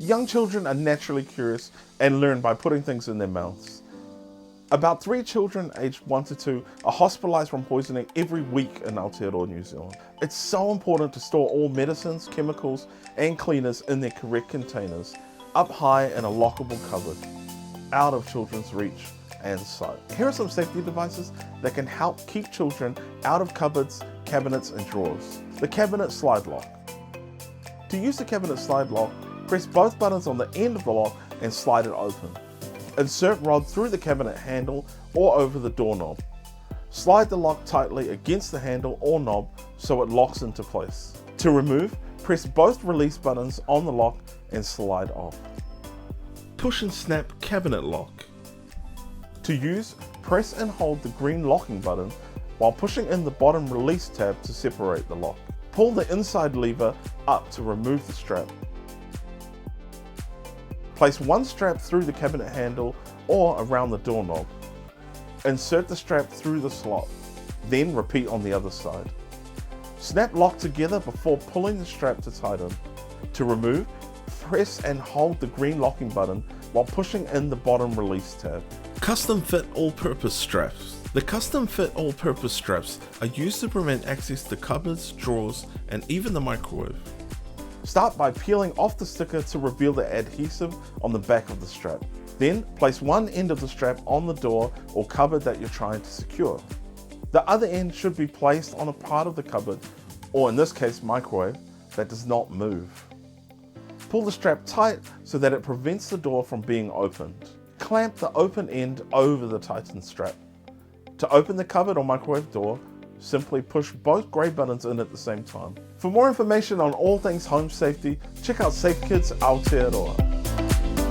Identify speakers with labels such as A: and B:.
A: Young children are naturally curious and learn by putting things in their mouths. About 3 children aged 1 to 2 are hospitalised from poisoning every week in Aotearoa, New Zealand. It's so important to store all medicines, chemicals and cleaners in their correct containers, up high in a lockable cupboard, out of children's reach and sight. Here are some safety devices that can help keep children out of cupboards, cabinets and drawers. The cabinet slide lock. To use the cabinet slide lock, press both buttons on the end of the lock and slide it open. Insert rod through the cabinet handle or over the doorknob. Slide the lock tightly against the handle or knob so it locks into place. To remove, press both release buttons on the lock and slide off. Push and snap cabinet lock. To use, press and hold the green locking button while pushing in the bottom release tab to separate the lock. Pull the inside lever up to remove the strap. Place one strap through the cabinet handle or around the doorknob. Insert the strap through the slot, then repeat on the other side. Snap lock together before pulling the strap to tighten. To remove, press and hold the green locking button while pushing in the bottom release tab. Custom fit all-purpose straps. The custom fit all-purpose straps are used to prevent access to cupboards, drawers, and even the microwave. Start by peeling off the sticker to reveal the adhesive on the back of the strap. Then place one end of the strap on the door or cupboard that you're trying to secure. The other end should be placed on a part of the cupboard, or in this case microwave, that does not move. Pull the strap tight so that it prevents the door from being opened. Clamp the open end over the tightened strap. To open the cupboard or microwave door, simply push both grey buttons in at the same time. For more information on all things home safety, check out Safekids Aotearoa.